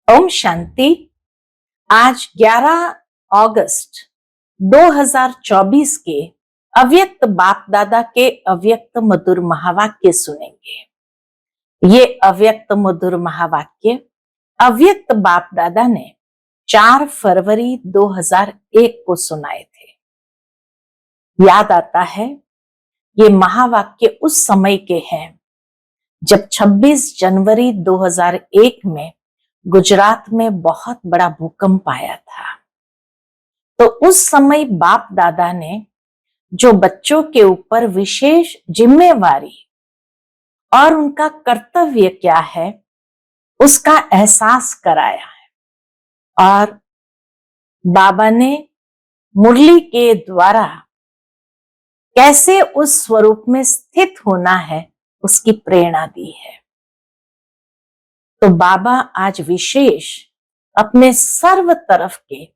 ओम शांति। आज 11 अगस्त 2024 के अव्यक्त बाप दादा के अव्यक्त मधुर महावाक्य सुनेंगे। ये अव्यक्त मधुर महावाक्य अव्यक्त बाप दादा ने 4 फरवरी 2001 को सुनाए थे। याद आता है ये महावाक्य उस समय के हैं जब 26 जनवरी 2001 में गुजरात में बहुत बड़ा भूकंप आया था। तो उस समय बाप दादा ने जो बच्चों के ऊपर विशेष जिम्मेवारी और उनका कर्तव्य क्या है उसका एहसास कराया है और बाबा ने मुरली के द्वारा कैसे उस स्वरूप में स्थित होना है उसकी प्रेरणा दी है। तो बाबा आज विशेष अपने सर्व तरफ के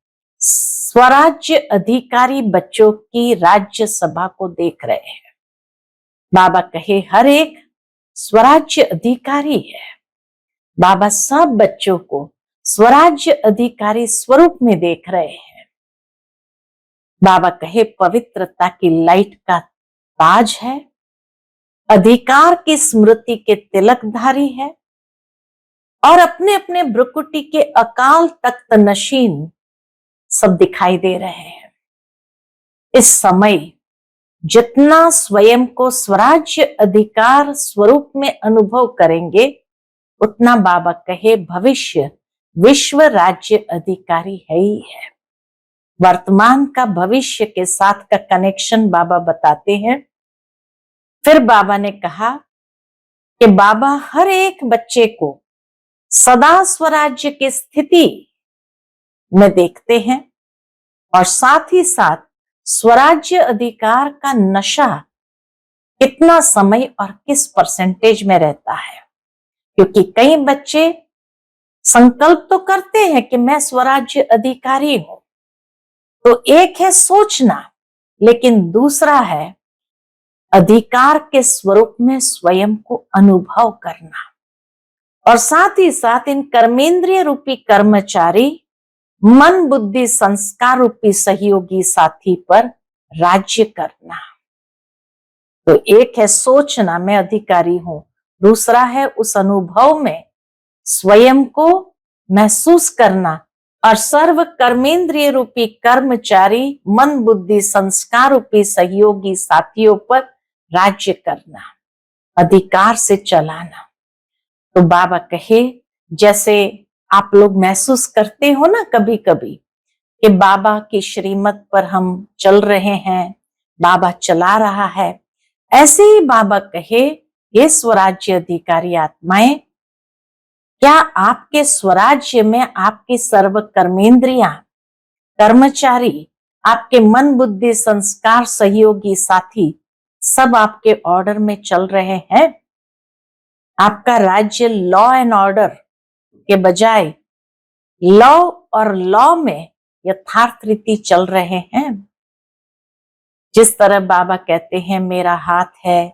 स्वराज्य अधिकारी बच्चों की राज्य सभा को देख रहे हैं। बाबा कहे हर एक स्वराज्य अधिकारी है। बाबा सब बच्चों को स्वराज्य अधिकारी स्वरूप में देख रहे हैं। बाबा कहे पवित्रता की लाइट का ताज है, अधिकार की स्मृति के तिलकधारी है और अपने अपने भ्रुकुटी के अकाल तख्त नशीन सब दिखाई दे रहे हैं। इस समय जितना स्वयं को स्वराज्य अधिकार स्वरूप में अनुभव करेंगे उतना बाबा कहे भविष्य विश्व राज्य अधिकारी है ही है। वर्तमान का भविष्य के साथ का कनेक्शन बाबा बताते हैं। फिर बाबा ने कहा कि बाबा हर एक बच्चे को सदा स्वराज्य की स्थिति में देखते हैं और साथ ही साथ स्वराज्य अधिकार का नशा कितना समय और किस परसेंटेज में रहता है। क्योंकि कई बच्चे संकल्प तो करते हैं कि मैं स्वराज्य अधिकारी हूं, तो एक है सोचना, लेकिन दूसरा है अधिकार के स्वरूप में स्वयं को अनुभव करना और साथ ही साथ इन कर्मेंद्रिय रूपी कर्मचारी मन बुद्धि संस्कार रूपी सहयोगी साथी पर राज्य करना। तो एक है सोचना मैं अधिकारी हूं, दूसरा है उस अनुभव में स्वयं को महसूस करना और सर्व कर्मेंद्रिय रूपी कर्मचारी मन बुद्धि संस्कार रूपी सहयोगी साथियों पर राज्य करना, अधिकार से चलाना। तो बाबा कहे जैसे आप लोग महसूस करते हो ना कभी कभी कि बाबा की श्रीमत पर हम चल रहे हैं, बाबा चला रहा है, ऐसे ही बाबा कहे ये स्वराज्य अधिकारी आत्माएं, क्या आपके स्वराज्य में आपकी सर्व कर्मेंद्रियां, कर्मचारी, आपके मन बुद्धि संस्कार सहयोगी साथी सब आपके ऑर्डर में चल रहे हैं? आपका राज्य लॉ एंड ऑर्डर के बजाय लॉ और लॉ में यथार्थ रीति चल रहे हैं? जिस तरह बाबा कहते हैं मेरा हाथ है,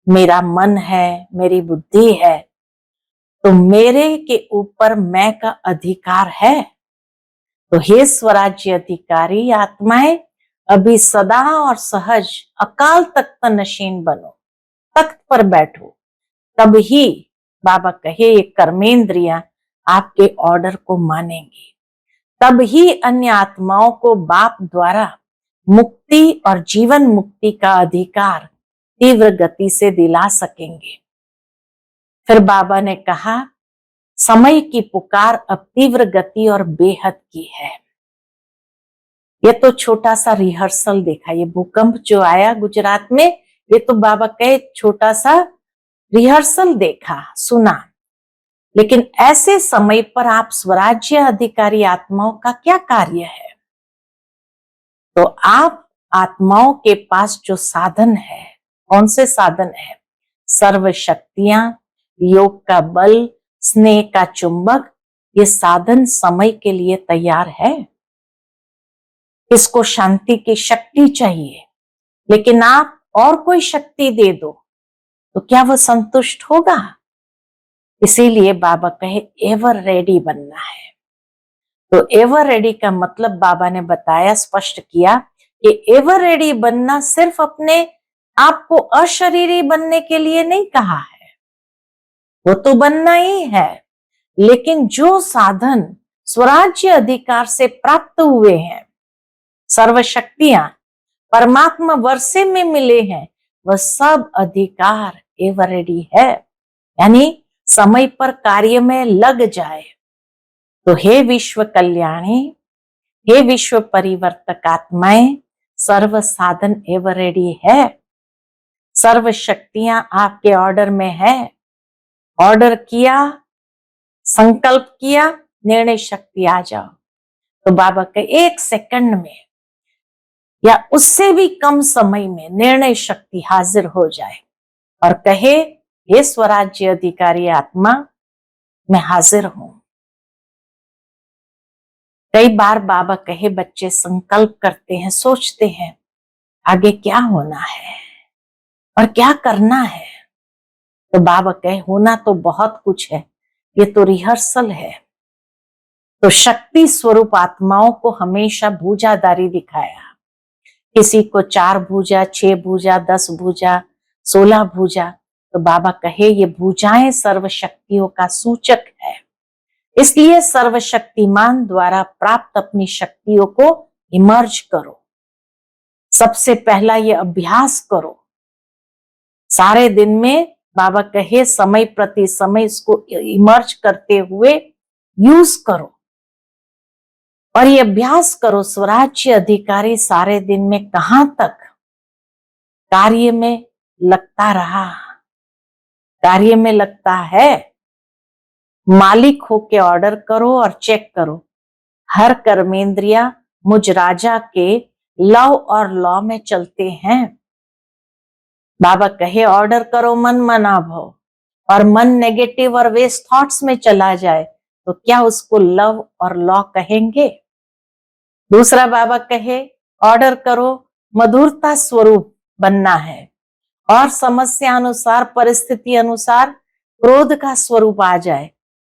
मेरा मन है, मेरी बुद्धि है, तो मेरे के ऊपर मैं का अधिकार है। तो हे स्वराज्य अधिकारी आत्माएं, अभी सदा और सहज अकाल तख्त नशीन बनो, तख्त पर बैठो, तब ही बाबा कहे ये कर्मेंद्रियां आपके ऑर्डर को मानेंगी, तब ही अन्य आत्माओं को बाप द्वारा मुक्ति और जीवन मुक्ति का अधिकार तीव्र गति से दिला सकेंगे। फिर बाबा ने कहा समय की पुकार अब तीव्र गति और बेहद की है। ये तो छोटा सा रिहर्सल देखा, ये भूकंप जो आया गुजरात में, ये तो बाबा कहे छोटा सा रिहर्सल देखा, सुना, लेकिन ऐसे समय पर आप स्वराज्य अधिकारी आत्माओं का क्या कार्य है? तो आप आत्माओं के पास जो साधन है, कौन से साधन है? सर्व शक्तियां, योग का बल, स्नेह का चुंबक, ये साधन समय के लिए तैयार है। इसको शांति की शक्ति चाहिए, लेकिन आप और कोई शक्ति दे दो तो क्या वह संतुष्ट होगा? इसीलिए बाबा कहे एवर रेडी बनना है। तो एवर रेडी का मतलब बाबा ने बताया, स्पष्ट किया कि एवर रेडी बनना सिर्फ अपने आप को अशरीरी बनने के लिए नहीं कहा है, वो तो बनना ही है, लेकिन जो साधन स्वराज्य अधिकार से प्राप्त हुए हैं, सर्व शक्तियां परमात्मा वर्षे में मिले हैं, वह सब अधिकार एवर रेडी है। यानी समय पर कार्य में लग जाए। तो हे विश्व कल्याणी, हे विश्व परिवर्तक आत्माएं, सर्व साधन एवर रेडी है, सर्व शक्तियां आपके ऑर्डर में है। ऑर्डर किया, संकल्प किया, निर्णय शक्ति आ जाओ। तो बाबा के 1 सेकंड में या उससे भी कम समय में निर्णय शक्ति हाजिर हो जाए और कहे हे स्वराज्य अधिकारी आत्मा, मैं हाजिर हूं। कई बार बाबा कहे बच्चे संकल्प करते हैं, सोचते हैं आगे क्या होना है और क्या करना है। तो बाबा कहे होना तो बहुत कुछ है, ये तो रिहर्सल है। तो शक्ति स्वरूप आत्माओं को हमेशा भुजादारी दिखाया, किसी को 4 भुजा, 6 भुजा, 10 भुजा, 16 भुजा। तो बाबा कहे ये भुजाएं सर्व शक्तियों का सूचक है, इसलिए सर्वशक्तिमान द्वारा प्राप्त अपनी शक्तियों को इमर्ज करो। सबसे पहला ये अभ्यास करो, सारे दिन में बाबा कहे समय प्रति समय इसको इमर्ज करते हुए यूज करो और ये अभ्यास करो। स्वराज्य अधिकारी सारे दिन में कहां तक कार्य में लगता रहा, कार्य में लगता है। मालिक होके ऑर्डर करो और चेक करो, हर कर्मेंद्रिया मुझ राजा के लव और लॉ में चलते हैं। बाबा कहे ऑर्डर करो मन मना भव, और मन नेगेटिव और वेस्ट थॉट्स में चला जाए तो क्या उसको लव और लॉ कहेंगे? दूसरा बाबा कहे ऑर्डर करो मधुरता स्वरूप बनना है, और समस्या अनुसार परिस्थिति अनुसार क्रोध का स्वरूप आ जाए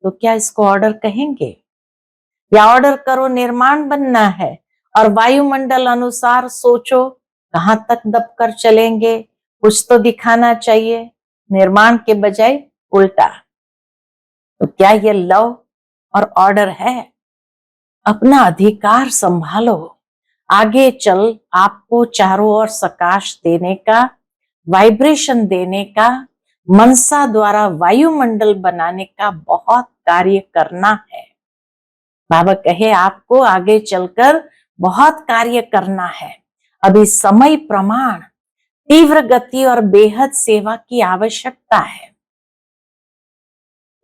तो क्या इसको ऑर्डर कहेंगे? या ऑर्डर करो निर्माण बनना है और वायुमंडल अनुसार सोचो कहां तक दबकर चलेंगे, कुछ तो दिखाना चाहिए, निर्माण के बजाय उल्टा। तो क्या ये लव और ऑर्डर है? अपना अधिकार संभालो, आगे चल आपको चारों ओर सकाश देने का, वाइब्रेशन देने का, मनसा द्वारा वायुमंडल बनाने का बहुत कार्य करना है। बाबा कहे आपको आगे चलकर बहुत कार्य करना है। अभी समय प्रमाण, तीव्र गति और बेहद सेवा की आवश्यकता है।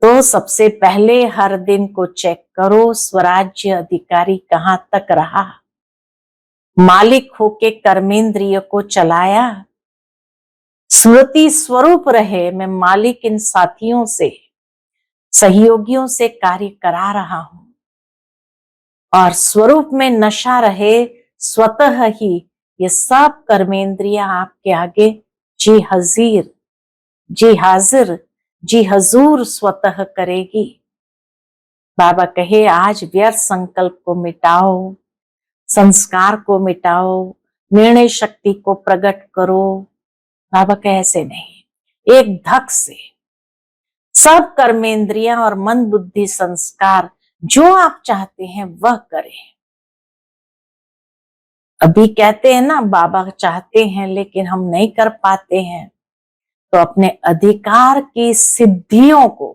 तो सबसे पहले हर दिन को चेक करो स्वराज्य अधिकारी कहां तक रहा, मालिक होके कर्मेंद्रिय को चलाया, स्मृति स्वरूप रहे मैं मालिक इन साथियों से, सहयोगियों से कार्य करा रहा हूं, और स्वरूप में नशा रहे स्वतः ही ये सब कर्मेंद्रियां आपके आगे जी हाजिर, जी हाजिर, जी हजूर स्वतः करेगी। बाबा कहे आज व्यर्थ संकल्प को मिटाओ, संस्कार को मिटाओ, निर्णय शक्ति को प्रकट करो। बाबा कहे ऐसे नहीं, एक धक से सब कर्मेंद्रियां और मन बुद्धि संस्कार जो आप चाहते हैं वह करें। अभी कहते हैं ना बाबा चाहते हैं लेकिन हम नहीं कर पाते हैं, तो अपने अधिकार की सिद्धियों को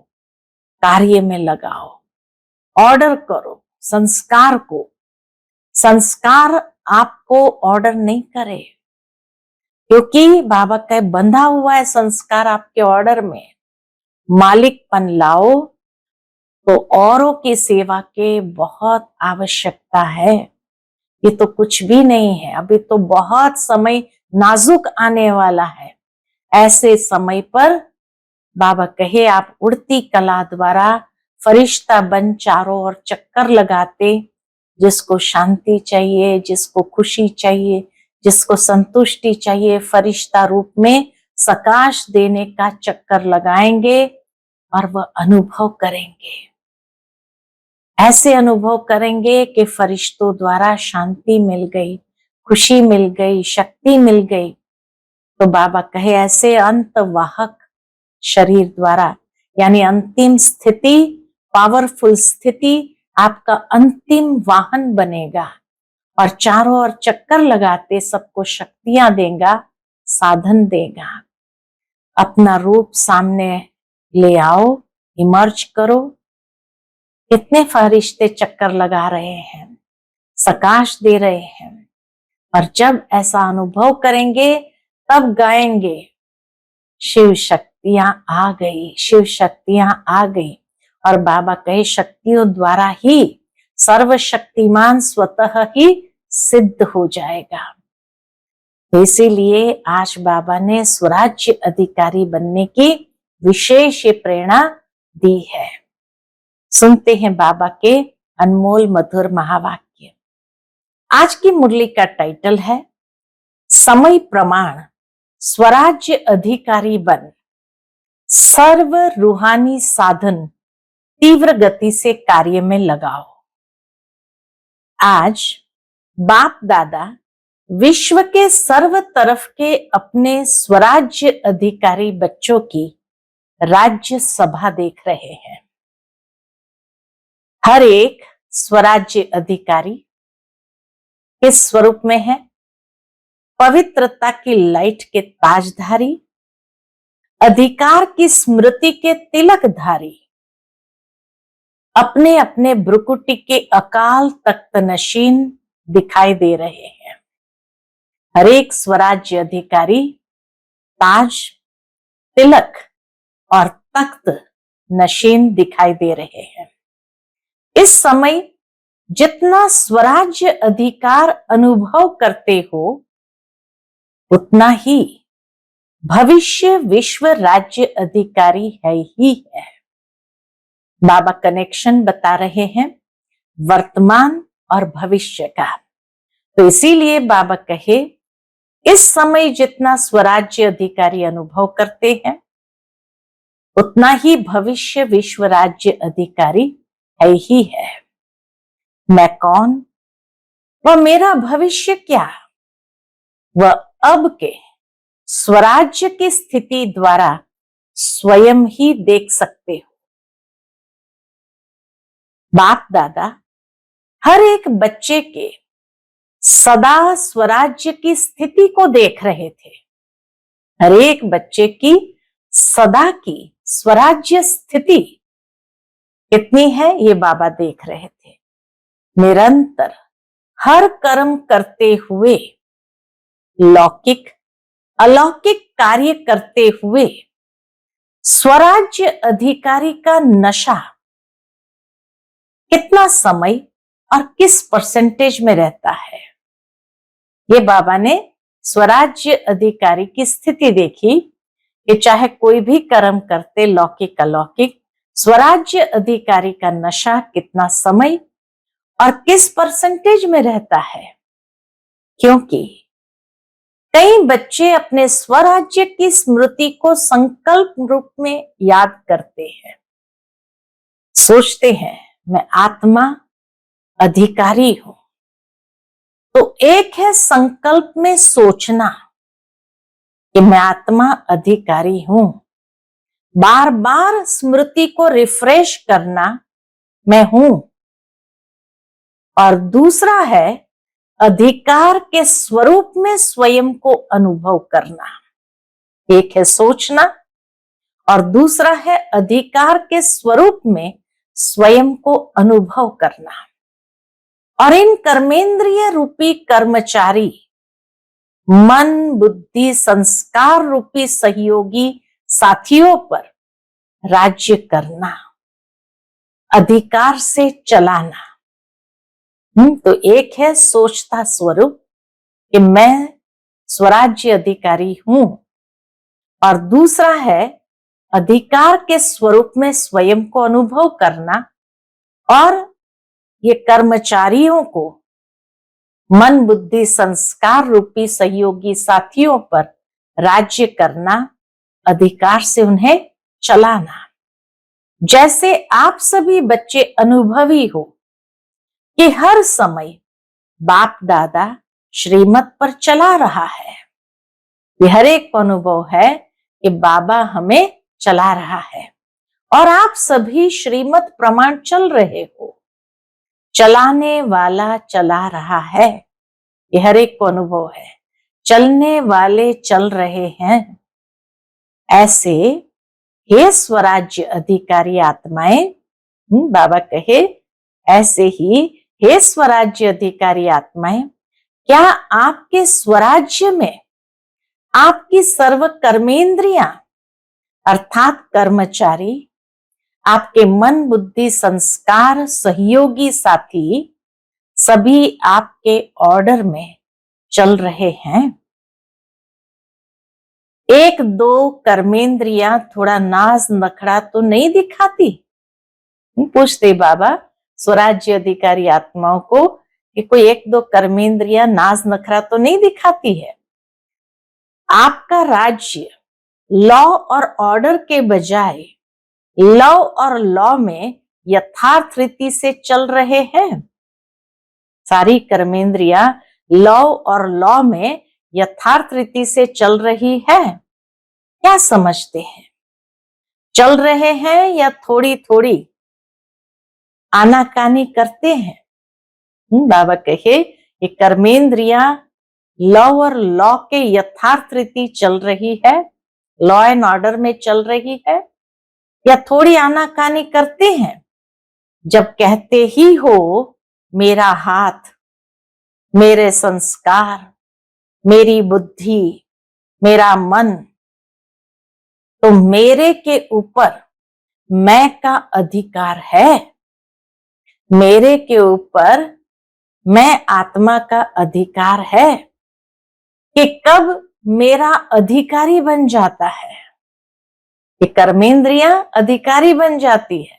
कार्य में लगाओ, ऑर्डर करो संस्कार को। संस्कार आपको ऑर्डर नहीं करे, क्योंकि बाबा का बंधा हुआ है संस्कार आपके ऑर्डर में। मालिकपन लाओ तो औरों की सेवा के बहुत आवश्यकता है। ये तो कुछ भी नहीं है, अभी तो बहुत समय नाजुक आने वाला है। ऐसे समय पर बाबा कहे आप उड़ती कला द्वारा फरिश्ता बन चारों ओर चक्कर लगाते, जिसको शांति चाहिए, जिसको खुशी चाहिए, जिसको संतुष्टि चाहिए, फरिश्ता रूप में सकाश देने का चक्कर लगाएंगे और वह अनुभव करेंगे, ऐसे अनुभव करेंगे कि फरिश्तों द्वारा शांति मिल गई, खुशी मिल गई, शक्ति मिल गई। तो बाबा कहे ऐसे अंतवाहक शरीर द्वारा, यानी अंतिम स्थिति, पावरफुल स्थिति आपका अंतिम वाहन बनेगा और चारों ओर चक्कर लगाते सबको शक्तियां देगा, साधन देगा। अपना रूप सामने ले आओ, इमर्ज करो। कितने फरिश्ते चक्कर लगा रहे हैं, सकाश दे रहे हैं। और जब ऐसा अनुभव करेंगे तब गाएंगे, शिव शक्तियां आ गई, शिव शक्तियां आ गई। और बाबा कहे शक्तियों द्वारा ही सर्वशक्तिमान स्वतः ही सिद्ध हो जाएगा। तो इसीलिए आज बाबा ने स्वराज्य अधिकारी बनने की विशेष प्रेरणा दी है। सुनते हैं बाबा के अनमोल मधुर महावाक्य। आज की मुरली का टाइटल है समय प्रमाण स्वराज्य अधिकारी बन, सर्व रूहानी साधन तीव्र गति से कार्य में लगाओ। आज बाप दादा विश्व के सर्व तरफ के अपने स्वराज्य अधिकारी बच्चों की राज्य सभा देख रहे हैं। हर एक स्वराज्य अधिकारी किस स्वरूप में है? पवित्रता की लाइट के ताजधारी, अधिकार की स्मृति के तिलकधारी, अपने अपने भ्रुकुटी के अकाल तख्त नशीन दिखाई दे रहे हैं। हर एक स्वराज्य अधिकारी ताज, तिलक और तख्त नशीन दिखाई दे रहे हैं। इस समय जितना स्वराज्य अधिकार अनुभव करते हो, उतना ही भविष्य विश्व राज्य अधिकारी है ही है। बाबा कनेक्शन बता रहे हैं वर्तमान और भविष्य का। तो इसीलिए बाबा कहे इस समय जितना स्वराज्य अधिकारी अनुभव करते हैं, उतना ही भविष्य विश्व राज्य अधिकारी है ही है। मैं कौन व मेरा भविष्य क्या, वह अब के स्वराज्य की स्थिति द्वारा स्वयं ही देख सकते हो। बाप दादा हर एक बच्चे के सदा स्वराज्य की स्थिति को देख रहे थे। हर एक बच्चे की सदा की स्वराज्य स्थिति कितनी है, ये बाबा देख रहे थे। निरंतर हर कर्म करते हुए, लौकिक अलौकिक कार्य करते हुए स्वराज्य अधिकारी का नशा कितना समय और किस परसेंटेज में रहता है। ये बाबा ने स्वराज्य अधिकारी की स्थिति देखी कि चाहे कोई भी कर्म करते, लौकिक अलौकिक, स्वराज्य अधिकारी का नशा कितना समय और किस परसेंटेज में रहता है। क्योंकि कई बच्चे अपने स्वराज्य की स्मृति को संकल्प रूप में याद करते हैं, सोचते हैं मैं आत्मा अधिकारी हूं। तो एक है संकल्प में सोचना कि मैं आत्मा अधिकारी हूं, बार बार स्मृति को रिफ्रेश करना मैं हूं। और दूसरा है अधिकार के स्वरूप में स्वयं को अनुभव करना। एक है सोचना और दूसरा है अधिकार के स्वरूप में स्वयं को अनुभव करना। और इन कर्मेंद्रिय रूपी कर्मचारी मन, बुद्धि, संस्कार रूपी सहयोगी साथियों पर राज्य करना, अधिकार से चलाना। तो एक है सोचता स्वरूप कि मैं स्वराज्य अधिकारी हूं, और दूसरा है अधिकार के स्वरूप में स्वयं को अनुभव करना और ये कर्मचारियों को मन, बुद्धि, संस्कार रूपी सहयोगी साथियों पर राज्य करना, अधिकार से उन्हें चलाना। जैसे आप सभी बच्चे अनुभवी हो कि हर समय बाप दादा श्रीमत पर चला रहा है। ये हर एक को अनुभव है कि बाबा हमें चला रहा है और आप सभी श्रीमत प्रमाण चल रहे हो। चलाने वाला चला रहा है, ये हर एक को अनुभव है। चलने वाले चल रहे हैं। ऐसे हे स्वराज्य अधिकारी आत्माएं, बाबा कहे ऐसे ही हे स्वराज्य अधिकारी आत्माएं, क्या आपके स्वराज्य में आपकी सर्व कर्मेंद्रियां अर्थात कर्मचारी, आपके मन बुद्धि संस्कार सहयोगी साथी सभी आपके ऑर्डर में चल रहे हैं? एक दो कर्मेंद्रियां थोड़ा नाज नखड़ा तो नहीं दिखाती? पूछते बाबा स्वराज्य अधिकारी आत्माओं को कि कोई एक दो कर्मेंद्रियां नाज नखरा तो नहीं दिखाती है? आपका राज्य लॉ और ऑर्डर के बजाय लव और लॉ में यथार्थ रीति से चल रहे हैं। सारी कर्मेंद्रियां लव और लॉ में यथार्थ रीति से चल रही है। क्या समझते हैं? चल रहे हैं या थोड़ी थोड़ी आनाकानी करते हैं? बाबा कहे ये कर्मेंद्रियां लव और लॉ के यथार्थ रीति चल रही है, लॉ एंड ऑर्डर में चल रही है, या थोड़ी आनाकानी करते हैं? जब कहते ही हो मेरा हाथ, मेरे संस्कार, मेरी बुद्धि, मेरा मन, तो मेरे के ऊपर मैं का अधिकार है। मेरे के ऊपर मैं आत्मा का अधिकार है कि कब मेरा अधिकारी बन जाता है। ये कर्मेंद्रियां अधिकारी बन जाती है।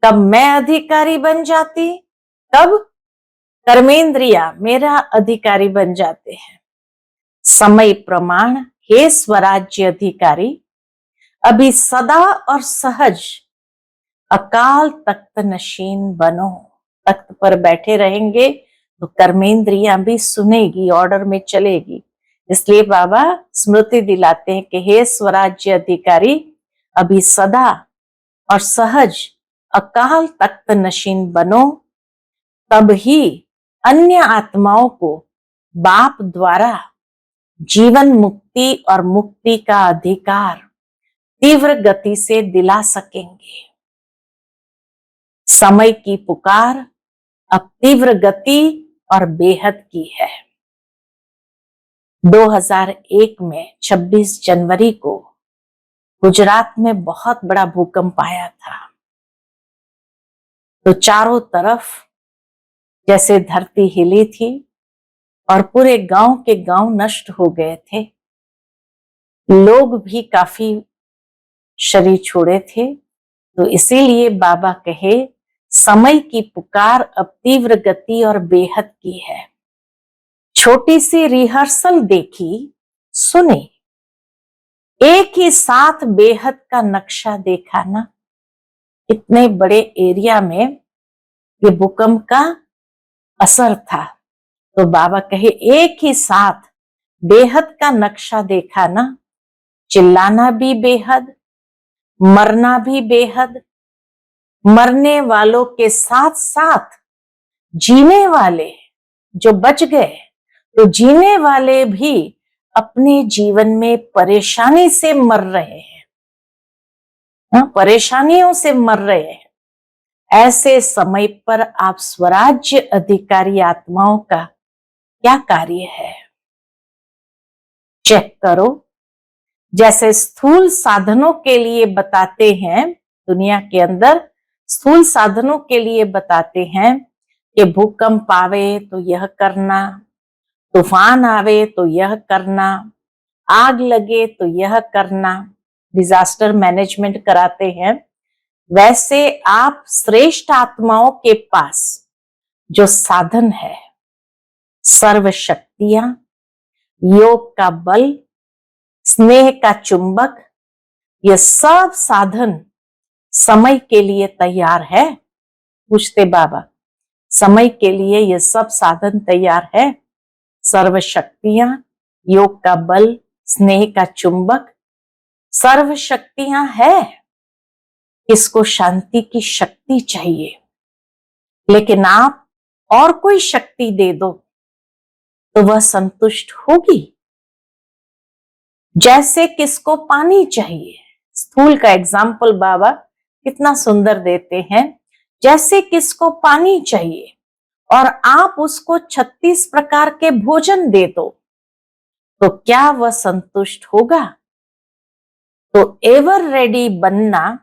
कब मैं अधिकारी बन जाती, कब कर्मेंद्रिया मेरा अधिकारी बन जाते हैं। समय प्रमाण हे स्वराज्य अधिकारी, अभी सदा और सहज अकाल तख्त नशीन बनो। तख्त पर बैठे रहेंगे तो कर्मेंद्रियां भी सुनेगी, ऑर्डर में चलेगी। इसलिए बाबा स्मृति दिलाते हैं कि हे स्वराज्य अधिकारी, अभी सदा और सहज अकाल तख्त नशीन बनो, तब ही अन्य आत्माओं को बाप द्वारा जीवन मुक्ति और मुक्ति का अधिकार तीव्र गति से दिला सकेंगे। समय की पुकार अब तीव्र गति और बेहद की है। 2001 में 26 जनवरी को गुजरात में बहुत बड़ा भूकंप आया था। तो चारों तरफ जैसे धरती हिली थी और पूरे गांव के गांव नष्ट हो गए थे। लोग भी काफी शरीर छोड़े थे। तो इसीलिए बाबा कहे समय की पुकार अब तीव्र गति और बेहद की है। छोटी सी रिहर्सल देखी, सुने, एक ही साथ बेहद का नक्शा देखा ना। इतने बड़े एरिया में ये भूकंप का असर था। तो बाबा कहे एक ही साथ बेहद का नक्शा देखा ना। चिल्लाना भी बेहद, मरना भी बेहद, मरने वालों के साथ साथ जीने वाले जो बच गए, तो जीने वाले भी अपने जीवन में परेशानी से मर रहे हैं। परेशानियों से मर रहे हैं। ऐसे समय पर आप स्वराज्य अधिकारी आत्माओं का क्या कार्य है? चेक करो। जैसे स्थूल साधनों के लिए बताते हैं, दुनिया के अंदर स्थूल साधनों के लिए बताते हैं कि भूकंप आवे तो यह करना, तूफान आवे तो यह करना, आग लगे तो यह करना, डिजास्टर मैनेजमेंट कराते हैं। वैसे आप श्रेष्ठ आत्माओं के पास जो साधन है, सर्व शक्तियां, योग का बल, स्नेह का चुंबक, ये सब साधन समय के लिए तैयार है? पूछते बाबा। समय के लिए ये सब साधन तैयार है? सर्व शक्तियां, योग का बल, स्नेह का चुंबक, सर्व शक्तियां है। इसको शांति की शक्ति चाहिए, लेकिन आप और कोई शक्ति दे दो तो वह संतुष्ट होगी। जैसे किसको पानी चाहिए, स्थूल का एग्जाम्पल बाबा कितना सुंदर देते हैं। जैसे किसको पानी चाहिए और आप उसको 36 प्रकार के भोजन दे दो तो क्या वह संतुष्ट होगा? तो एवर रेडी बनना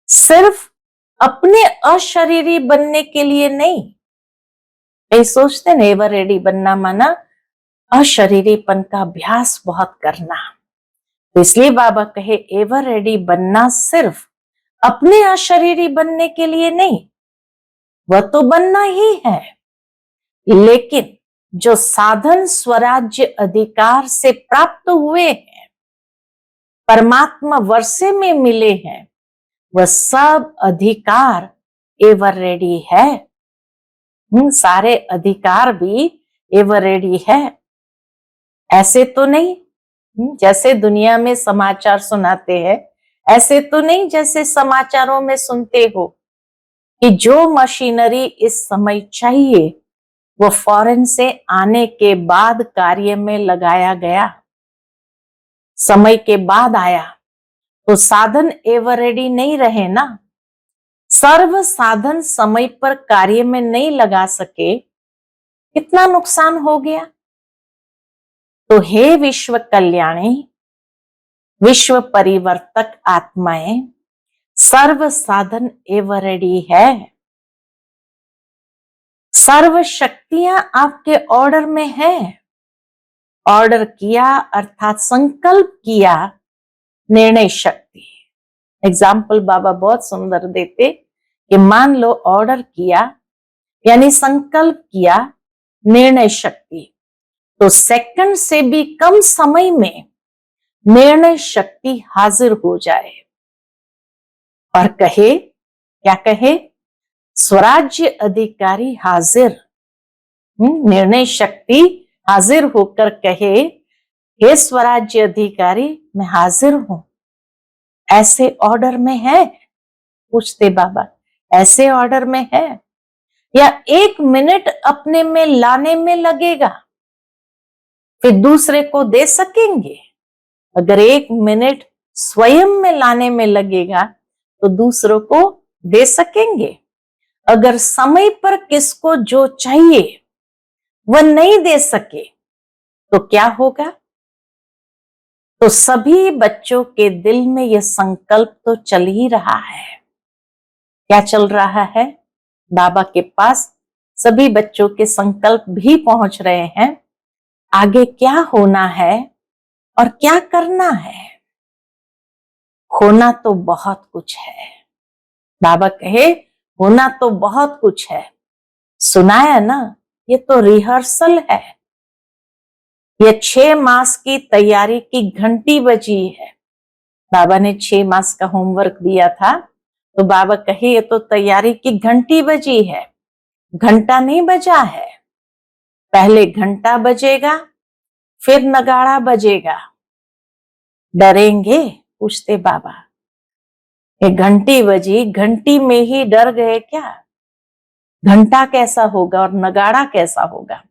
सिर्फ अपने अशरीरी बनने के लिए नहीं। ये सोचते हैं एवर रेडी बनना माना अशरीरीपन का अभ्यास बहुत करना। तो इसलिए बाबा कहे एवर रेडी बनना सिर्फ अपने अशरीरी बनने के लिए नहीं, वह तो बनना ही है, लेकिन जो साधन स्वराज्य अधिकार से प्राप्त हुए हैं, परमात्मा वर्षे में मिले हैं, वह सब अधिकार एवर रेडी है। सारे अधिकार भी एवर रेडी है। ऐसे तो नहीं जैसे दुनिया में समाचार सुनाते हैं, ऐसे तो नहीं जैसे समाचारों में सुनते हो कि जो मशीनरी इस समय चाहिए वो फॉरेन से आने के बाद कार्य में लगाया गया, समय के बाद आया, तो साधन एवर रेडी नहीं रहे ना। सर्व साधन समय पर कार्य में नहीं लगा सके, कितना नुकसान हो गया। तो हे विश्व कल्याणी, विश्व परिवर्तक आत्माएं, सर्व साधन एवर रेडी है। सर्व शक्तियां आपके ऑर्डर में है। ऑर्डर किया अर्थात संकल्प किया, निर्णय शक्ति। एग्जाम्पल बाबा बहुत सुंदर देते कि मान लो ऑर्डर किया यानी संकल्प किया, निर्णय शक्ति, तो सेकंड से भी कम समय में निर्णय शक्ति हाजिर हो जाए और कहे, क्या कहे? स्वराज्य अधिकारी हाजिर। निर्णय शक्ति हाजिर होकर कहे, हे स्वराज्य अधिकारी मैं हाजिर हूं। ऐसे ऑर्डर में है? पूछते बाबा, ऐसे ऑर्डर में है या 1 मिनट अपने में लाने में लगेगा फिर दूसरे को दे सकेंगे? अगर 1 मिनट स्वयं में लाने में लगेगा तो दूसरों को दे सकेंगे। अगर समय पर किसको जो चाहिए वह नहीं दे सके तो क्या होगा? तो सभी बच्चों के दिल में यह संकल्प तो चल ही रहा है। क्या चल रहा है? बाबा के पास सभी बच्चों के संकल्प भी पहुंच रहे हैं। आगे क्या होना है और क्या करना है? होना तो बहुत कुछ है। बाबा कहे होना तो बहुत कुछ है। सुनाया ना, ये तो रिहर्सल है। ये 6 मास की तैयारी की घंटी बजी है। बाबा ने 6 मास का होमवर्क दिया था, तो बाबा कहे ये तो तैयारी की घंटी बजी है, घंटा नहीं बजा है। पहले घंटा बजेगा, फिर नगाड़ा बजेगा। डरेंगे? पूछते बाबा। ये घंटी बजी, घंटी में ही डर गए क्या? घंटा कैसा होगा और नगाड़ा कैसा होगा?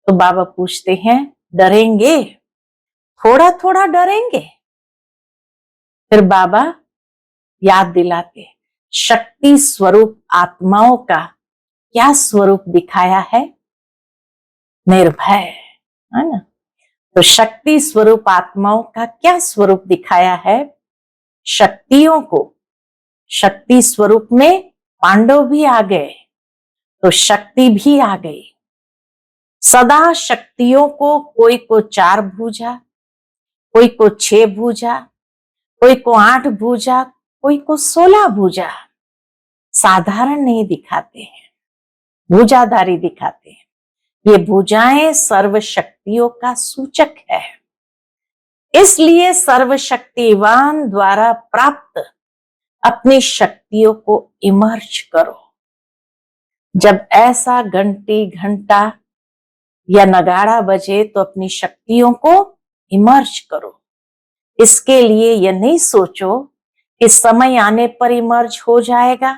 तो बाबा पूछते हैं, डरेंगे? थोड़ा थोड़ा डरेंगे। फिर बाबा याद दिलाते, शक्ति स्वरूप आत्माओं का क्या स्वरूप दिखाया है? निर्भय, है ना? तो शक्ति स्वरूप आत्माओं का क्या स्वरूप दिखाया है? शक्तियों को, शक्ति स्वरूप में पांडव भी आ गए तो शक्ति भी आ गई। सदा शक्तियों को, कोई को 4 भुजा, कोई को 6 भुजा, कोई को 8 भुजा, कोई को 16 भुजा। साधारण नहीं दिखाते हैं, भुजाधारी दिखाते हैं। ये भुजाएं सर्व शक्तियों का सूचक है। इसलिए सर्वशक्तिवान द्वारा प्राप्त अपनी शक्तियों को इमर्ज करो। जब ऐसा घंटी घंटा या नगाड़ा बजे तो अपनी शक्तियों को इमर्ज करो। इसके लिए यह नहीं सोचो कि समय आने पर इमर्ज हो जाएगा,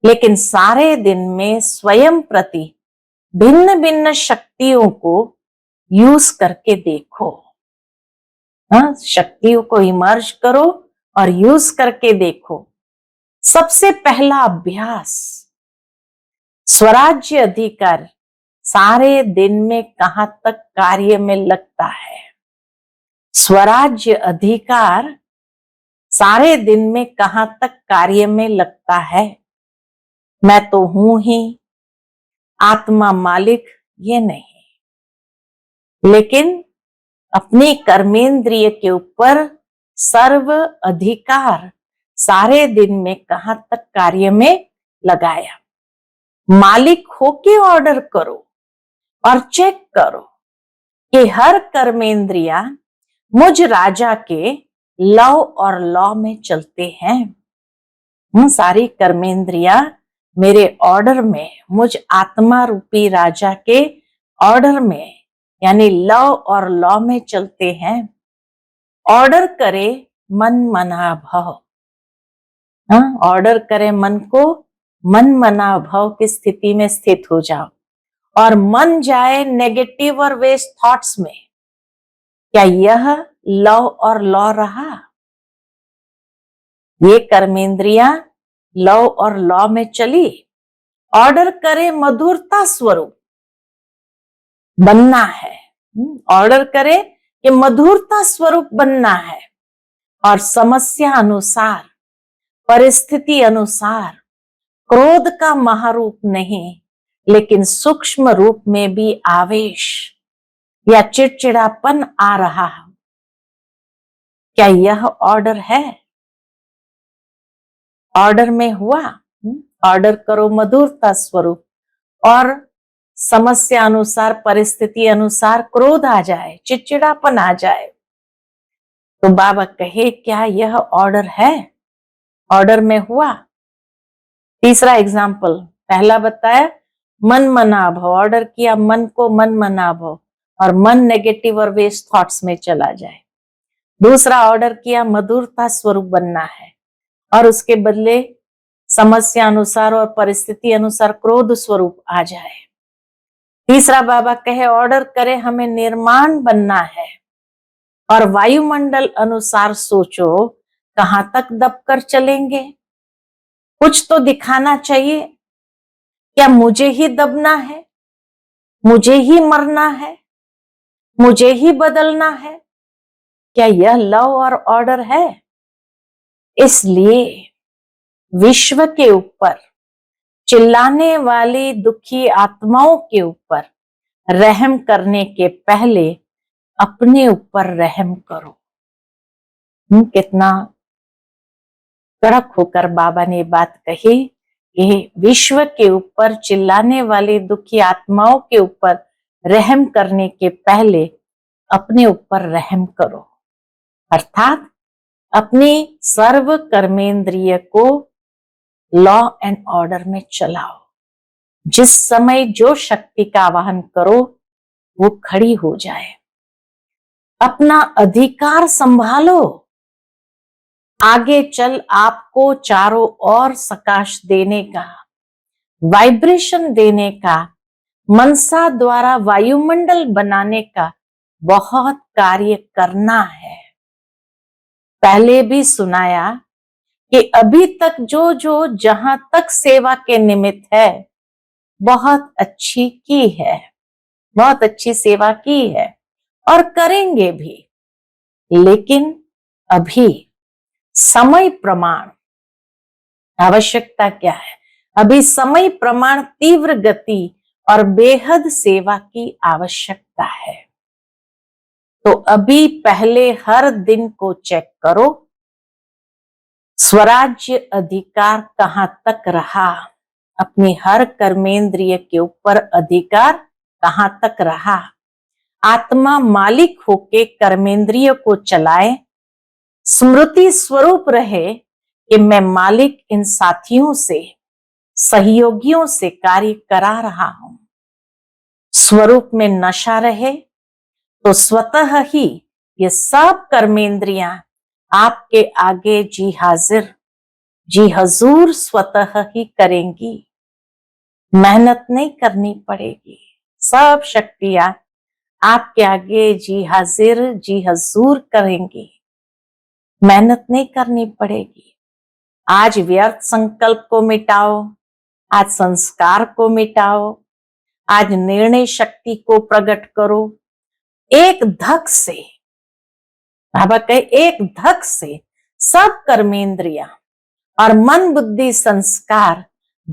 लेकिन सारे दिन में स्वयं प्रति भिन्न भिन्न शक्तियों को यूज करके देखो। हाँ, शक्तियों को इमर्ज करो और यूज करके देखो। सबसे पहला अभ्यास, स्वराज्य अधिकार सारे दिन में कहां तक कार्य में लगता है। स्वराज्य अधिकार सारे दिन में कहां तक कार्य में लगता है। मैं तो हूं ही, आत्मा मालिक ये नहीं, लेकिन अपनी कर्मेंद्रिय के ऊपर सर्व अधिकार सारे दिन में कहां तक कार्य में लगाया। मालिक होके ऑर्डर करो और चेक करो कि हर कर्मेंद्रिया मुझ राजा के लव और लॉ में चलते हैं। सारी कर्मेंद्रिया मेरे ऑर्डर में, मुझ आत्मा रूपी राजा के ऑर्डर में यानी लव और लॉ में चलते हैं। ऑर्डर करे मन मना भव। ऑर्डर करे मन को, मन मना भव की स्थिति में स्थित हो जाओ और मन जाए नेगेटिव और वेस्ट थॉट्स में। क्या यह लव और लॉ रहा? ये कर्मेंद्रिया लव और लॉ में चली। ऑर्डर करे मधुरता स्वरूप बनना है। ऑर्डर करे कि मधुरता स्वरूप बनना है और समस्या अनुसार, परिस्थिति अनुसार क्रोध का महारूप नहीं, लेकिन सूक्ष्म रूप में भी आवेश या चिड़चिड़ापन आ रहा है। क्या यह ऑर्डर है? ऑर्डर में हुआ। ऑर्डर करो मधुरता स्वरूप और समस्या अनुसार, परिस्थिति अनुसार क्रोध आ जाए, चिड़चिड़ापन आ जाए, तो बाबा कहे क्या यह ऑर्डर है? ऑर्डर में हुआ। तीसरा एग्जाम्पल, पहला बताया मन मना भव, ऑर्डर किया मन को मन मना भव और मन नेगेटिव और वेस्ट थॉट्स में चला जाए। दूसरा ऑर्डर किया मधुरता स्वरूप बनना है और उसके बदले समस्या अनुसार और परिस्थिति अनुसार क्रोध स्वरूप आ जाए। तीसरा बाबा कहे ऑर्डर करे हमें निर्माण बनना है और वायुमंडल अनुसार सोचो कहां तक दबकर चलेंगे। कुछ तो दिखाना चाहिए। क्या मुझे ही दबना है? मुझे ही मरना है? मुझे ही बदलना है? क्या यह लव और ऑर्डर है? इसलिए विश्व के ऊपर चिल्लाने वाली दुखी आत्माओं के ऊपर रहम करने के पहले अपने ऊपर रहम करो। कितना कड़क होकर बाबा ने बात कही कि विश्व के ऊपर चिल्लाने वाली दुखी आत्माओं के ऊपर रहम करने के पहले अपने ऊपर रहम करो। अर्थात अपनी सर्व कर्मेंद्रिय को लॉ एंड ऑर्डर में चलाओ। जिस समय जो शक्ति का आवाहन करो वो खड़ी हो जाए। अपना अधिकार संभालो। आगे चल आपको चारों ओर सकाश देने का, वाइब्रेशन देने का, मनसा द्वारा वायुमंडल बनाने का बहुत कार्य करना है। पहले भी सुनाया कि अभी तक जो जो जहां तक सेवा के निमित्त है बहुत अच्छी की है, बहुत अच्छी सेवा की है और करेंगे भी, लेकिन अभी समय प्रमाण आवश्यकता क्या है? अभी समय प्रमाण तीव्र गति और बेहद सेवा की आवश्यकता है। तो अभी पहले हर दिन को चेक करो, स्वराज्य अधिकार कहां तक रहा, अपनी हर कर्मेंद्रिय के ऊपर अधिकार कहां तक रहा। आत्मा मालिक होके कर्मेंद्रिय को चलाए, स्मृति स्वरूप रहे कि मैं मालिक इन साथियों से, सहयोगियों से कार्य करा रहा हूं। स्वरूप में नशा रहे तो स्वतः ही ये सब कर्मेंद्रियां आपके आगे जी हाजिर, जी हजूर स्वतः ही करेंगी। मेहनत नहीं करनी पड़ेगी, सब शक्तियां आपके आगे जी हाजिर, जी हजूर करेंगी। मेहनत नहीं करनी पड़ेगी। आज व्यर्थ संकल्प को मिटाओ, आज संस्कार को मिटाओ, आज निर्णय शक्ति को प्रकट करो। एक धक से, बाबा कहे, एक धक से सब कर्मेंद्रियां और मन बुद्धि संस्कार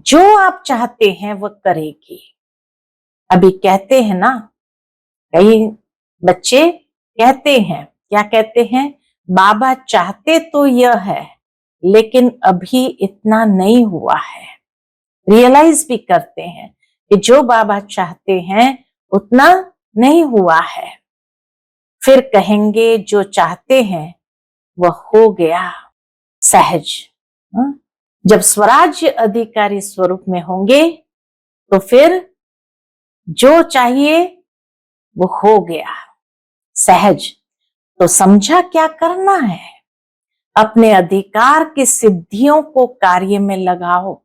जो आप चाहते हैं वो करेगी। अभी कहते हैं ना, कई बच्चे कहते हैं, क्या कहते हैं, बाबा चाहते तो यह है लेकिन अभी इतना नहीं हुआ है। रियलाइज भी करते हैं कि जो बाबा चाहते हैं उतना नहीं हुआ है। फिर कहेंगे जो चाहते हैं वह हो गया सहज। जब स्वराज्य अधिकारी स्वरूप में होंगे तो फिर जो चाहिए वो हो गया सहज। तो समझा क्या करना है, अपने अधिकार की सिद्धियों को कार्य में लगाओ,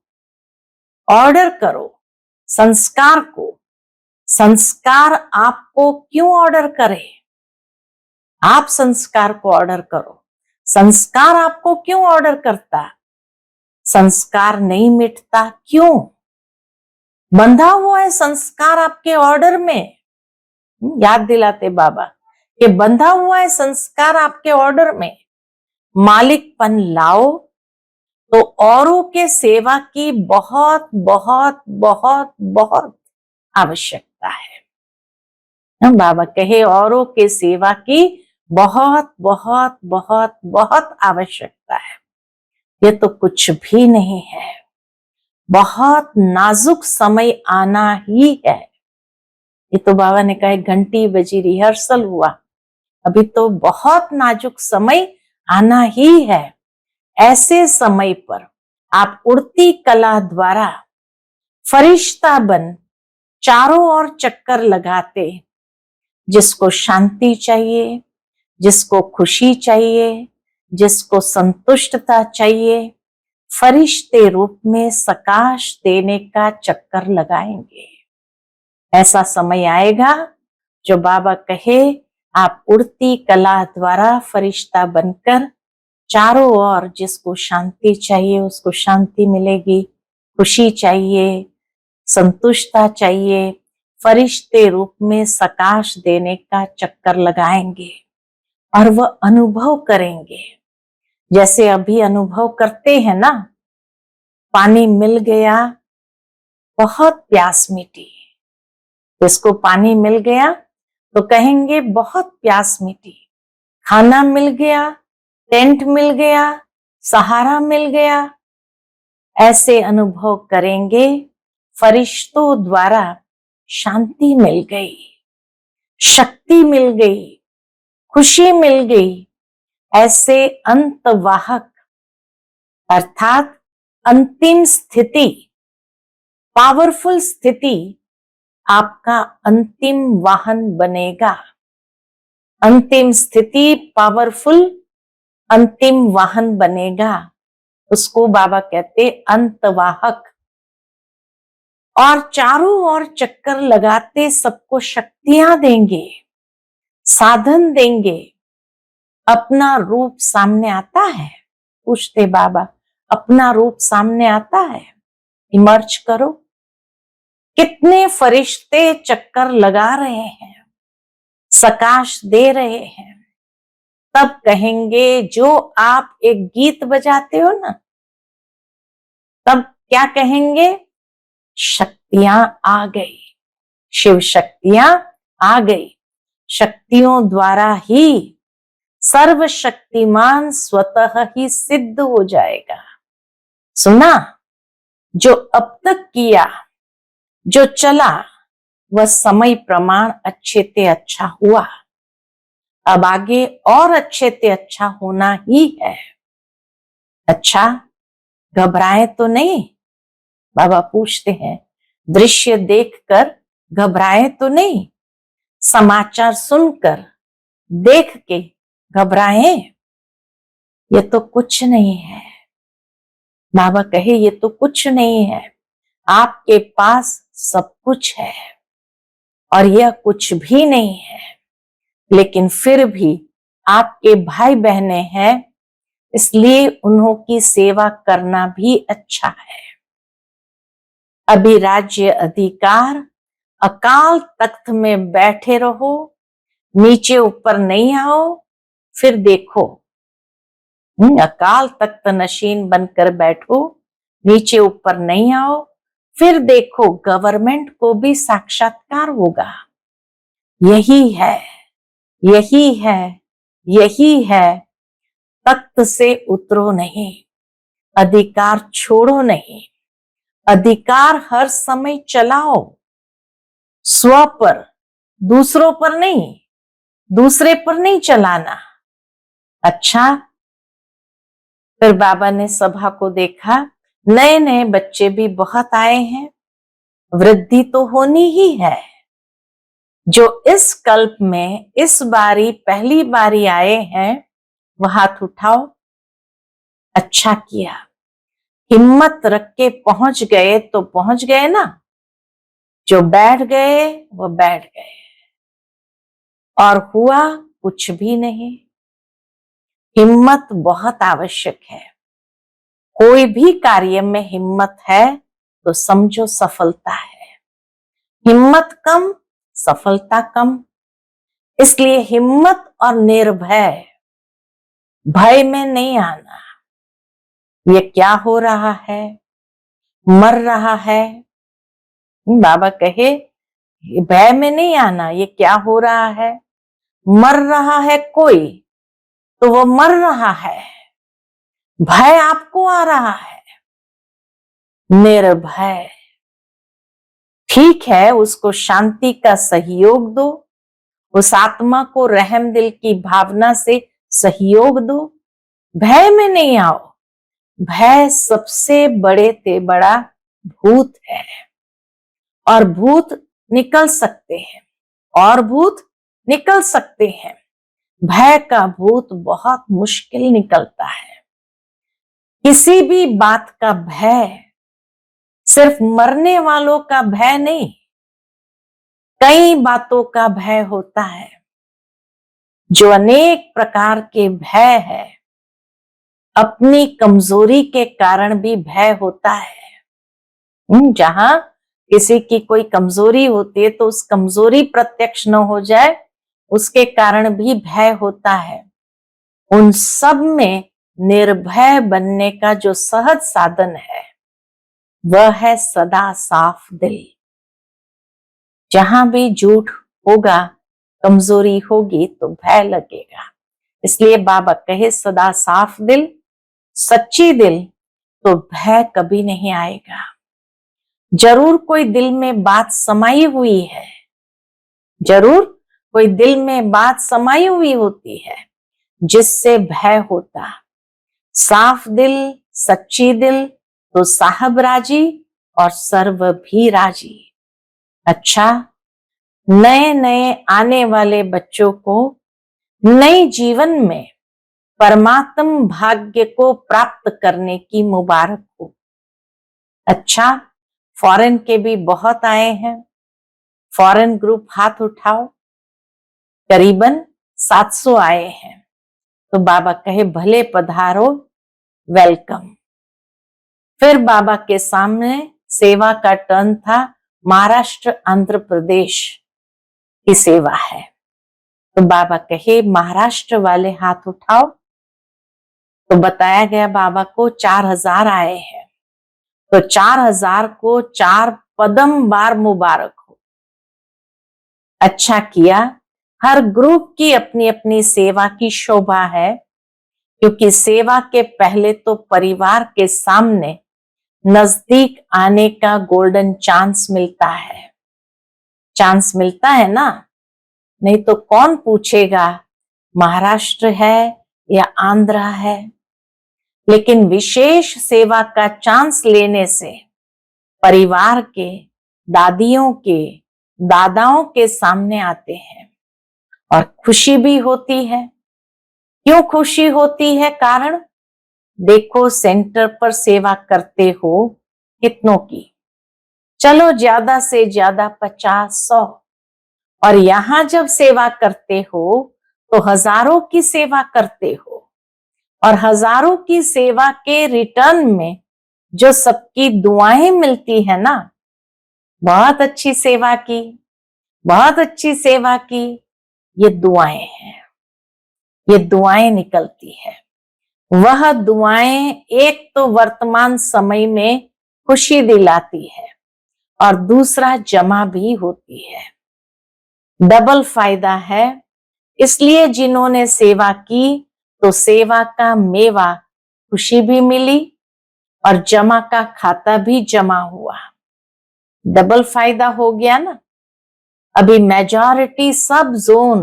ऑर्डर करो संस्कार को। संस्कार आपको क्यों ऑर्डर करे? आप संस्कार को ऑर्डर करो। संस्कार आपको क्यों ऑर्डर करता? संस्कार नहीं मिटता क्यों? बंधा हुआ है संस्कार आपके ऑर्डर में। याद दिलाते बाबा कि बंधा हुआ है संस्कार आपके ऑर्डर में। मालिकपन लाओ तो औरों के सेवा की बहुत बहुत बहुत बहुत आवश्यकता है। बाबा कहे औरों के सेवा की बहुत बहुत बहुत बहुत आवश्यकता है। ये तो कुछ भी नहीं है, बहुत नाजुक समय आना ही है। ये तो बाबा ने कहा घंटी बजी, रिहर्सल हुआ, अभी तो बहुत नाजुक समय आना ही है। ऐसे समय पर आप उड़ती कला द्वारा फरिश्ता बन चारों ओर चक्कर लगाते, जिसको शांति चाहिए, जिसको खुशी चाहिए, जिसको संतुष्टता चाहिए, फरिश्ते रूप में सकाश देने का चक्कर लगाएंगे। ऐसा समय आएगा जो बाबा कहे आप उड़ती कला द्वारा फरिश्ता बनकर चारों ओर, जिसको शांति चाहिए उसको शांति मिलेगी, खुशी चाहिए, संतुष्टता चाहिए, फरिश्ते रूप में सकाश देने का चक्कर लगाएंगे और वह अनुभव करेंगे। जैसे अभी अनुभव करते हैं ना, पानी मिल गया, बहुत प्यास मिटी। जिसको पानी मिल गया तो कहेंगे बहुत प्यास मिटी। खाना मिल गया, टेंट मिल गया, सहारा मिल गया। ऐसे अनुभव करेंगे फरिश्तों द्वारा शांति मिल गई, शक्ति मिल गई, खुशी मिल गई। ऐसे अंतवाहक अर्थात अंतिम स्थिति, पावरफुल स्थिति आपका अंतिम वाहन बनेगा। अंतिम स्थिति पावरफुल अंतिम वाहन बनेगा, उसको बाबा कहते अंतवाहक। और चारों ओर चक्कर लगाते सबको शक्तियां देंगे, साधन देंगे। अपना रूप सामने आता है? पूछते बाबा, अपना रूप सामने आता है? इमर्ज करो। कितने फरिश्ते चक्कर लगा रहे हैं, सकाश दे रहे हैं। तब कहेंगे जो आप एक गीत बजाते हो ना, तब क्या कहेंगे? शक्तियां आ गई, शिव शक्तियां आ गई। शक्तियों द्वारा ही सर्वशक्तिमान स्वतः ही सिद्ध हो जाएगा। सुना? जो अब तक किया, जो चला, वह समय प्रमाण अच्छे ते अच्छा हुआ। अब आगे और अच्छे ते अच्छा होना ही है। अच्छा, घबराए तो नहीं? बाबा पूछते हैं। दृश्य देखकर घबराए तो नहीं? समाचार सुनकर, देख के घबराए? ये तो कुछ नहीं है। बाबा कहे ये तो कुछ नहीं है, आपके पास सब कुछ है और यह कुछ भी नहीं है। लेकिन फिर भी आपके भाई बहने हैं, इसलिए उन्हों की सेवा करना भी अच्छा है। अभी राज्य अधिकार अकाल तख्त में बैठे रहो, नीचे ऊपर नहीं आओ, फिर देखो। अकाल तख्त नशीन बनकर बैठो, नीचे ऊपर नहीं आओ, फिर देखो गवर्नमेंट को भी साक्षात्कार होगा। यही है, यही है, यही है। तख्त से उतरो नहीं, अधिकार छोड़ो नहीं, अधिकार हर समय चलाओ, स्व पर, दूसरों पर नहीं, दूसरे पर नहीं चलाना। अच्छा, फिर बाबा ने सभा को देखा, नए नए बच्चे भी बहुत आए हैं, वृद्धि तो होनी ही है। जो इस कल्प में इस बारी पहली बारी आए हैं वह हाथ उठाओ। अच्छा किया, हिम्मत रख के पहुंच गए तो पहुंच गए ना, जो बैठ गए वो बैठ गए और हुआ कुछ भी नहीं। हिम्मत बहुत आवश्यक है। कोई भी कार्य में हिम्मत है तो समझो सफलता है, हिम्मत कम सफलता कम। इसलिए हिम्मत और निर्भय, भय में नहीं आना। ये क्या हो रहा है, मर रहा है, बाबा कहे भय में नहीं आना। ये क्या हो रहा है, मर रहा है कोई तो वो मर रहा है, भय आपको आ रहा है। निर्भय, ठीक है, उसको शांति का सहयोग दो, उस आत्मा को रहम दिल की भावना से सहयोग दो, भय में नहीं आओ। भय सबसे बड़े से बड़ा भूत है और भूत निकल सकते हैं और भूत निकल सकते हैं। भय का भूत बहुत मुश्किल निकलता है। किसी भी बात का भय सिर्फ मरने वालों का भय नहीं, कई बातों का भय होता है। जो अनेक प्रकार के भय है, अपनी कमजोरी के कारण भी भय होता है। जहां किसी की कोई कमजोरी होती है तो उस कमजोरी प्रत्यक्ष न हो जाए, उसके कारण भी भय होता है। उन सब में निर्भय बनने का जो सहज साधन है वह है सदा साफ दिल। जहां भी झूठ होगा, कमजोरी होगी तो भय लगेगा। इसलिए बाबा कहे सदा साफ दिल, सच्ची दिल, तो भय कभी नहीं आएगा। जरूर कोई दिल में बात समाई हुई है, जरूर कोई दिल में बात समाई हुई होती है जिससे भय होता। साफ दिल, सच्ची दिल, तो साहब राजी और सर्व भी राजी। अच्छा, नए नए आने वाले बच्चों को नए जीवन में परमात्म भाग्य को प्राप्त करने की मुबारक हो। अच्छा, फॉरेन के भी बहुत आए हैं, फॉरेन ग्रुप हाथ उठाओ। करीबन 700 आए हैं। तो बाबा कहे भले पधारो, वेलकम। फिर बाबा के सामने सेवा का टर्न था, महाराष्ट्र आंध्र प्रदेश की सेवा है। तो बाबा कहे महाराष्ट्र वाले हाथ उठाओ। तो बताया गया बाबा को 4000 आए हैं। तो 4000 को 4 पदम बार मुबारक हो। अच्छा किया, हर ग्रुप की अपनी अपनी सेवा की शोभा है, क्योंकि सेवा के पहले तो परिवार के सामने नजदीक आने का गोल्डन चांस मिलता है। चांस मिलता है ना, नहीं तो कौन पूछेगा महाराष्ट्र है या आंध्र है। लेकिन विशेष सेवा का चांस लेने से परिवार के, दादियों के, दादाओं के सामने आते हैं और खुशी भी होती है। क्यों खुशी होती है? कारण देखो, सेंटर पर सेवा करते हो कितनों की, चलो ज्यादा से ज्यादा 50-100, और यहां जब सेवा करते हो तो हजारों की सेवा करते हो, और हजारों की सेवा के रिटर्न में जो सबकी दुआएं मिलती है ना, बहुत अच्छी सेवा की, बहुत अच्छी सेवा की, ये दुआएं हैं, ये दुआएं निकलती है। वह दुआएं एक तो वर्तमान समय में खुशी दिलाती है और दूसरा जमा भी होती है, डबल फायदा है। इसलिए जिन्होंने सेवा की तो सेवा का मेवा खुशी भी मिली और जमा का खाता भी जमा हुआ, डबल फायदा हो गया ना। अभी मेजॉरिटी सब जोन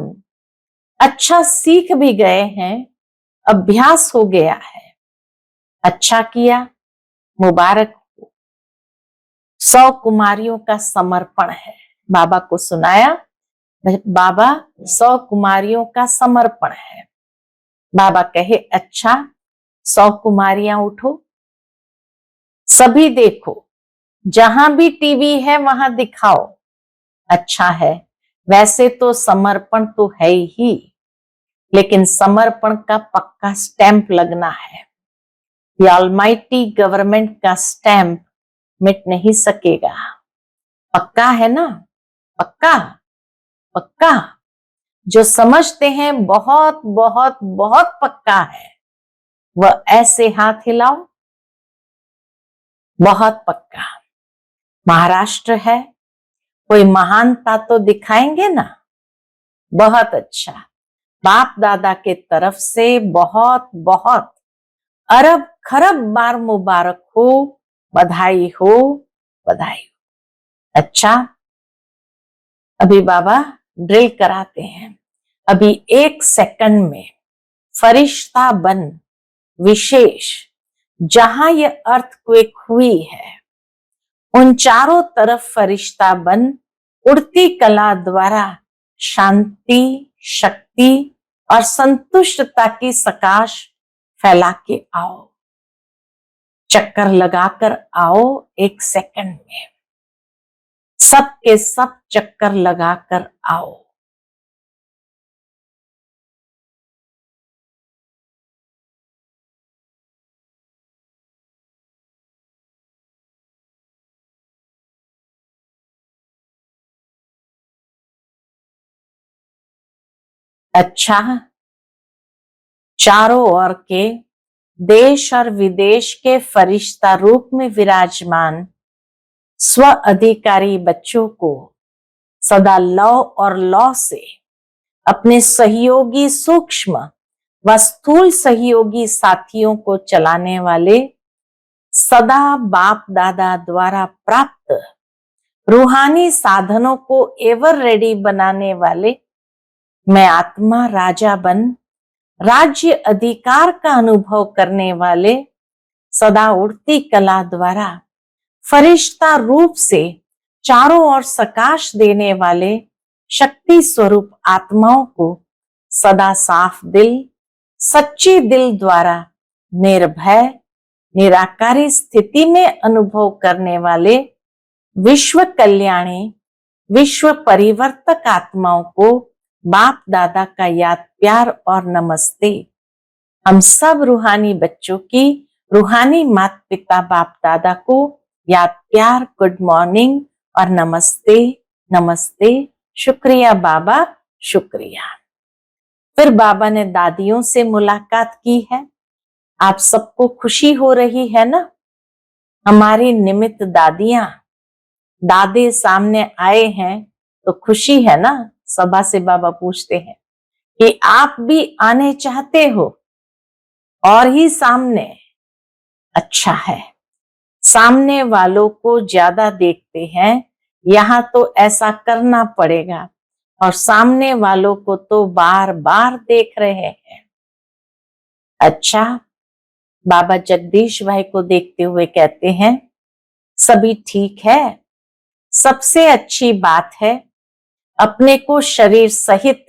अच्छा सीख भी गए हैं, अभ्यास हो गया है। अच्छा किया, मुबारक हो। 100 कुमारियों का समर्पण है, बाबा को सुनाया, बाबा 100 कुमारियों का समर्पण है। बाबा कहे अच्छा 100 कुमारियां उठो, सभी देखो, जहां भी टीवी है वहां दिखाओ। अच्छा है, वैसे तो समर्पण तो है ही, लेकिन समर्पण का पक्का स्टैंप लगना है। ये ऑलमाइटी गवर्नमेंट का स्टैंप मिट नहीं सकेगा। पक्का है ना? पक्का पक्का। जो समझते हैं बहुत बहुत बहुत पक्का है, वह ऐसे हाथ हिलाओ। बहुत पक्का। महाराष्ट्र है, कोई महानता तो दिखाएंगे ना। बहुत अच्छा, बाप दादा के तरफ से बहुत बहुत अरब खरब बार मुबारक हो, बधाई हो, बधाई हो। अच्छा, अभी बाबा ड्रिल कराते हैं। अभी 1 सेकंड में फरिश्ता बन विशेष, जहां ये अर्थक्वेक हुई है, उन चारों तरफ फरिश्ता बन उड़ती कला द्वारा शांति, शक्ति और संतुष्टता की सकाश फैला के आओ। चक्कर लगाकर आओ 1 सेकंड में, सब के सब चक्कर लगाकर आओ। अच्छा, चारों ओर के देश और विदेश के फरिश्ता रूप में विराजमान स्व अधिकारी बच्चों को सदा लौ और लौ से अपने सहयोगी सूक्ष्म व स्थूल सहयोगी साथियों को चलाने वाले, सदा बाप दादा द्वारा प्राप्त रूहानी साधनों को एवर रेडी बनाने वाले, मैं आत्मा राजा बन राज्य अधिकार का अनुभव करने वाले, सदा उड़ती कला द्वारा फरिश्ता रूप से चारों ओर सकाश देने वाले शक्ति स्वरूप आत्माओं को सदा साफ दिल, सच्चे दिल द्वारा निर्भय निराकारी स्थिति में अनुभव करने वाले विश्व कल्याणी, विश्व परिवर्तक आत्माओं को बाप दादा का याद प्यार और नमस्ते। हम सब रूहानी बच्चों की रूहानी माता पिता बाप दादा को याद प्यार, गुड मॉर्निंग और नमस्ते नमस्ते। शुक्रिया बाबा, शुक्रिया। फिर बाबा ने दादियों से मुलाकात की है। आप सबको खुशी हो रही है ना? हमारी निमित्त दादियां, दादे सामने आए हैं तो खुशी है ना? सभा से बाबा पूछते हैं कि आप भी आने चाहते हो और ही सामने। अच्छा है, सामने वालों को ज्यादा देखते हैं, यहां तो ऐसा करना पड़ेगा, और सामने वालों को तो बार बार देख रहे हैं। अच्छा, बाबा जगदीश भाई को देखते हुए कहते हैं, सभी ठीक है, सबसे अच्छी बात है अपने को शरीर सहित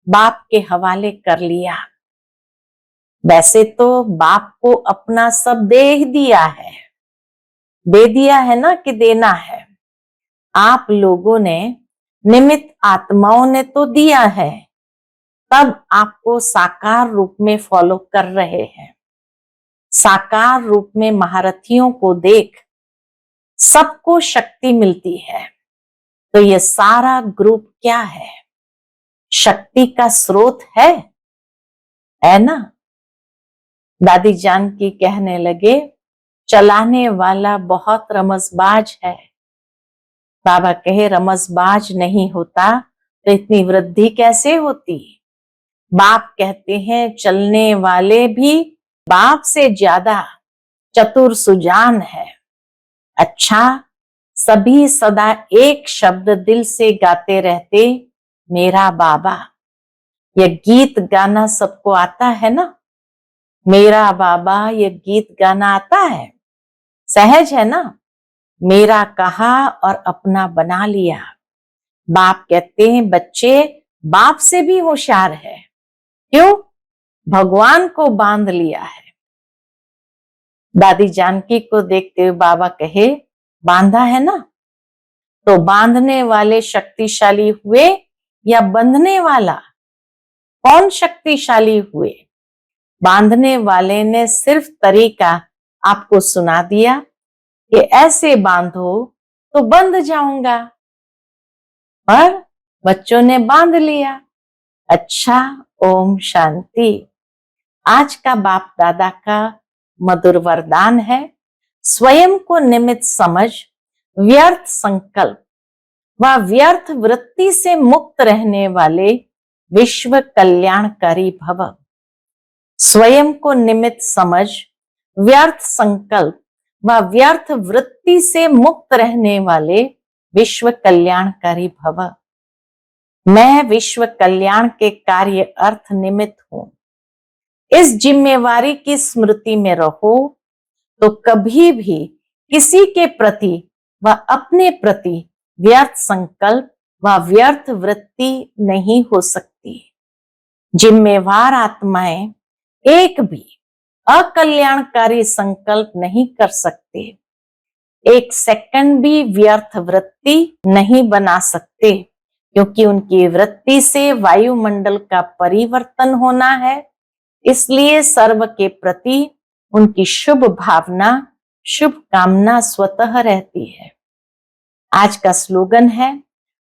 बाप के हवाले कर लिया। वैसे तो बाप को अपना सब दे दिया है, दे दिया है ना कि देना है। आप लोगों ने, निमित्त आत्माओं ने तो दिया है, तब आपको साकार रूप में फॉलो कर रहे हैं। साकार रूप में महारथियों को देख सबको शक्ति मिलती है। तो ये सारा ग्रुप क्या है? शक्ति का स्रोत है ना। दादी जानकी कहने लगे, चलाने वाला बहुत रमसबाज है। बाबा कहे, रमसबाज नहीं होता तो इतनी वृद्धि कैसे होती? बाप कहते हैं, चलने वाले भी बाप से ज्यादा चतुर सुजान है। अच्छा, सभी सदा एक शब्द दिल से गाते रहते, मेरा बाबा। यह गीत गाना सबको आता है ना? मेरा बाबा, ये गीत गाना आता है, सहज है ना। मेरा कहा और अपना बना लिया। बाप कहते हैं, बच्चे बाप से भी होशियार है। क्यों? भगवान को बांध लिया है। दादी जानकी को देखते हुए बाबा कहे, बांधा है ना। तो बांधने वाले शक्तिशाली हुए या बंधने वाला? कौन शक्तिशाली हुए? बांधने वाले ने सिर्फ तरीका आपको सुना दिया कि ऐसे बांधो तो बंध जाऊंगा, और बच्चों ने बांध लिया। अच्छा, ओम शांति। आज का बाप दादा का मधुर वरदान है, स्वयं को निमित्त समझ व्यर्थ संकल्प व व्यर्थ वृत्ति से मुक्त रहने वाले विश्व कल्याणकारी भव। स्वयं को निमित्त समझ व्यर्थ संकल्प व व्यर्थ वृत्ति से मुक्त रहने वाले विश्व कल्याणकारी भव। मैं विश्व कल्याण के कार्य अर्थ निमित्त हूं। इस जिम्मेवारी की स्मृति में रहो तो कभी भी किसी के प्रति व अपने प्रति व्यर्थ संकल्प व व्यर्थ वृत्ति नहीं हो सकती। जिम्मेवार आत्माएं एक भी अकल्याणकारी संकल्प नहीं कर सकते, एक सेकंड भी व्यर्थ वृत्ति नहीं बना सकते, क्योंकि उनकी वृत्ति से वायुमंडल का परिवर्तन होना है। इसलिए सर्व के प्रति उनकी शुभ भावना, शुभ कामना स्वतः रहती है। आज का स्लोगन है,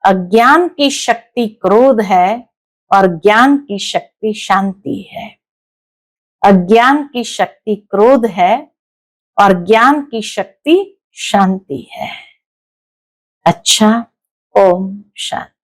अज्ञान की शक्ति क्रोध है और ज्ञान की शक्ति शांति है। अज्ञान की शक्ति क्रोध है और ज्ञान की शक्ति शांति है। अच्छा, ओम शांति।